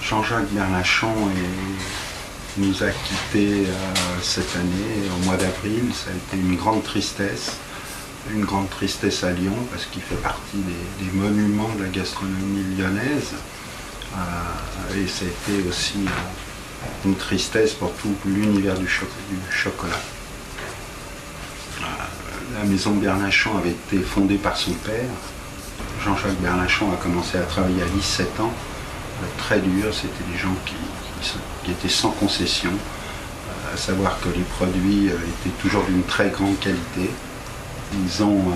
Jean-Jacques Bernachon nous a quittés cette année, au mois d'avril. Ça a été une grande tristesse à Lyon, parce qu'il fait partie des monuments de la gastronomie lyonnaise. Et ça a été aussi une tristesse pour tout l'univers du chocolat. La maison Bernachon avait été fondée par son père. Jean-Jacques Bernachon a commencé à travailler à 17 ans. Très dur, c'était des gens qui étaient sans concession, à savoir que les produits étaient toujours d'une très grande qualité. Ils ont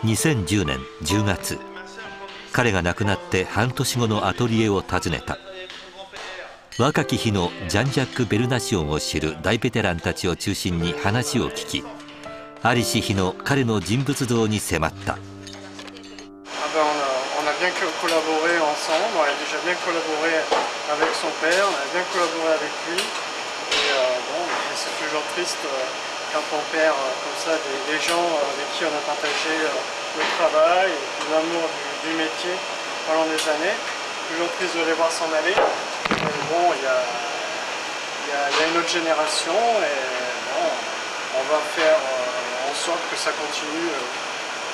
2010年10月、彼が亡くなって半年後のアトリエを訪ねた。若き日のジャン・ジャック・ベルナシオンを知る大ベテランたちを中心に話を聞き、在りし日の彼の人物像に迫った。On a bien collaboré ensemble, on a déjà bien collaboré avec son père, on a bien collaboré avec lui. Et bon, c'est toujours triste quand on perd comme ça des gens avec qui on a partagé le travail et l'amour du métier pendant des années. Toujours triste de les voir s'en aller. Mais bon, il y a une autre génération et bon, on va faire en sorte que ça continue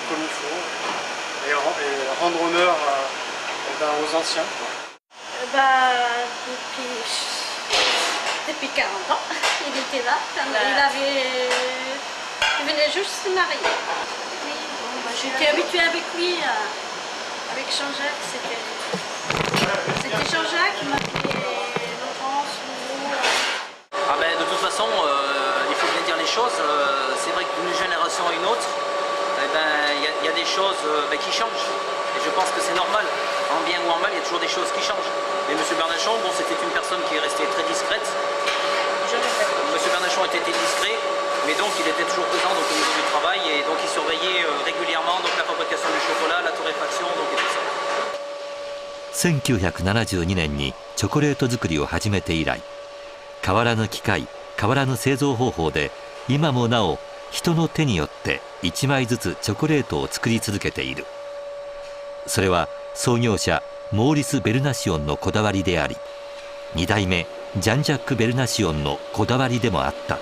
comme il faut. Et rendre honneur aux anciens. Depuis 40 ans, il était là. Il venait juste se marier. Oui, bon, j'étais habituée avec lui, avec Jean-Jacques. C'était Jean-Jacques qui m'appelait Laurence, Loulou. De toute façon, il faut bien dire les choses. C'est vrai que d'une génération à une autre, il y a des choses qui changent. Et je pense que c'est normal. En bien ou en mal, il y a toujours des choses qui changent. Et M. Bernachon, bon, c'était une personne qui est restée très discrète. M. Bernachon était discret, mais donc il était toujours présent donc, au niveau du travail et donc il surveillait régulièrement donc, la fabrication du chocolat, la torréfaction donc, et tout ça. 1972年にチョコレート作りを始めて以来、変わらぬ機械、変わらぬ製造方法で今もなお人の手によって1枚ずつチョコレートを作り続けている。それは創業者モーリス・ベルナシオンのこだわりであり、2代目ジャン・ジャック・ベルナシオンのこだわりでもあった。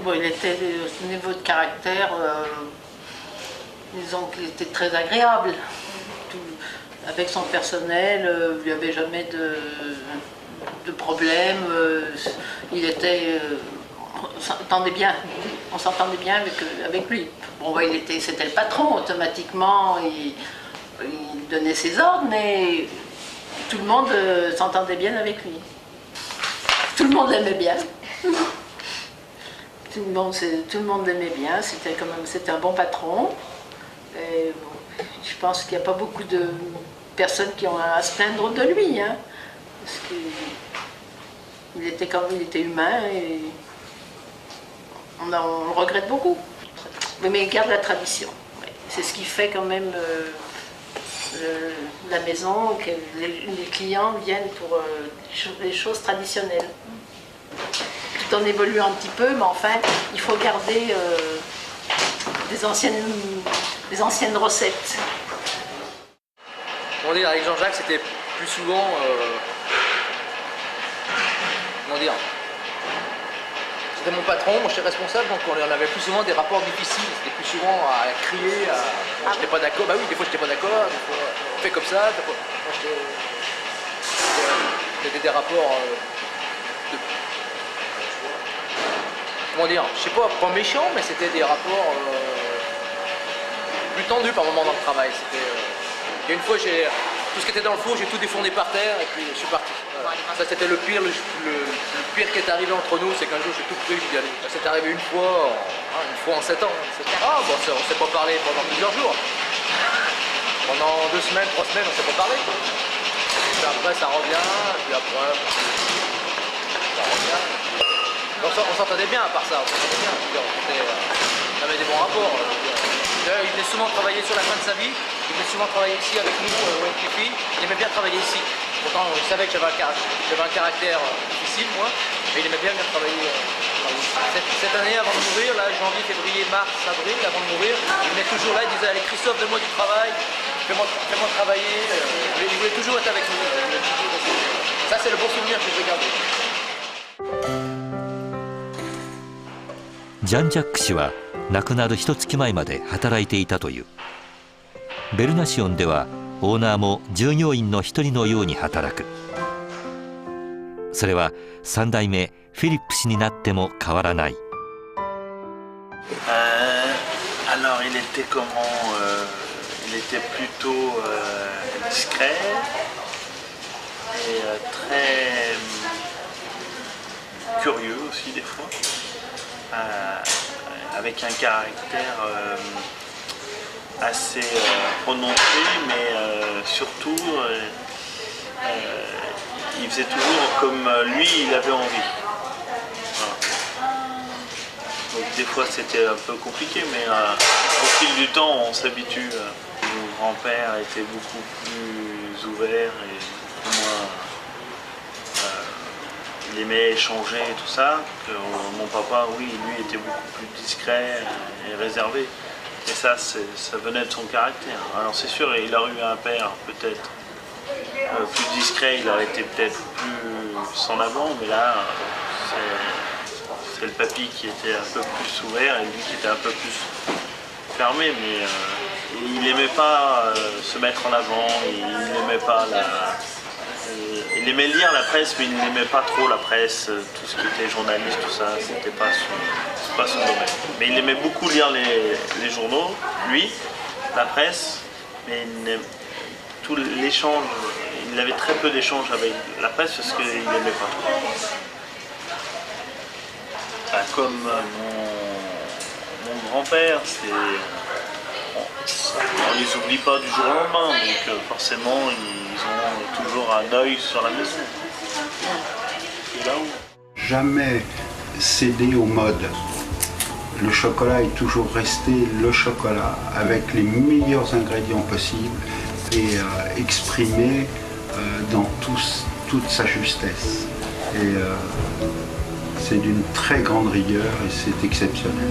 Il était au niveau de caractère, disons qu'il était très agréable. Avec son personnel, il n'y avait jamais de problème. Il était, on s'entendait bien avec lui. Bon, c'était le patron, automatiquement, il donnait ses ordres, mais tout le monde s'entendait bien avec lui. Tout le monde l'aimait bien. Tout le monde l'aimait bien, c'était un bon patron. Et bon, je pense qu'il n'y a pas beaucoup de personnes qui ont à se plaindre de lui, hein, parce qu'il était humain et on le regrette beaucoup. Mais il garde la tradition. Ouais. C'est ce qui fait quand même la maison, que les clients viennent pour les choses traditionnelles. Tout en évoluant un petit peu, mais enfin, il faut garder des anciennes recettes. Comment dire, avec Jean-Jacques, c'était plus souvent... comment dire, c'était mon patron, moi j'étais responsable, donc on avait plus souvent des rapports difficiles. C'était plus souvent à crier, j'étais pas d'accord, bah oui, des fois j'étais pas d'accord, des fois on fait comme ça, moi c'était des rapports comment dire, je sais pas méchants, mais c'était des rapports plus tendus par moment dans le travail. Il y a une fois, tout ce qui était dans le four, j'ai tout défourné par terre et puis je suis parti. Voilà. Ça c'était le pire qui est arrivé entre nous, c'est qu'un jour j'ai tout pris, j'ai dit allez. C'est arrivé une fois en 7 ans. Ah bon, on ne s'est pas parlé pendant plusieurs jours. Pendant 2 semaines, 3 semaines, on ne s'est pas parlé. Puis après ça revient, puis après ça revient. On s'entendait bien à part ça, on s'entendait bien. On avait des bons rapports. Il venait souvent travailler sur la fin de sa vie, il venait souvent travailler ici avec nous au NPP, il aimait bien travailler ici. Pourtant, il savait que j'avais un caractère difficile, moi, mais il aimait bien travailler. Cette année, avant de mourir, là, janvier, février, mars, avril, avant de mourir, il venait toujours là, il disait allez Christophe, donne-moi du travail. fais-moi travailler. Il voulait toujours être avec nous. Ça, c'est le bon souvenir que je vais garder. ジャン・ジャック氏は亡くなる1月前まで働いていたという。ベルナシオンではオーナーも従業員の一人のように働く。それは3代目フィリップ氏になっても変わらない。Alors il était comment il était plutôt discret et très curieux aussi des fois, avec un caractère assez prononcé, mais surtout il faisait toujours comme lui il avait envie. Donc des fois c'était un peu compliqué, mais au fil du temps on s'habitue. Mon grand-père était beaucoup plus ouvert et beaucoup moins... il aimait échanger et tout ça. Que mon papa, oui, lui était beaucoup plus discret et réservé. Et ça venait de son caractère. Alors c'est sûr, il aurait eu un père peut-être plus discret, il aurait été peut-être plus en avant, mais là c'est le papy qui était un peu plus ouvert et lui qui était un peu plus fermé, mais il n'aimait pas se mettre en avant, il n'aimait pas il aimait lire la presse, mais il n'aimait pas trop la presse, tout ce qui était journaliste, tout ça, c'était pas son domaine. Mais il aimait beaucoup lire les journaux, lui, la presse, mais tout l'échange, il avait très peu d'échanges avec la presse parce qu'il n'aimait pas trop. Comme mon grand-père, on les oublie pas du jour au lendemain, donc forcément ils ont toujours un œil sur la maison. C'est là où. Jamais céder aux modes. Le chocolat est toujours resté le chocolat avec les meilleurs ingrédients possibles et exprimé dans toute sa justesse. Et c'est d'une très grande rigueur et c'est exceptionnel.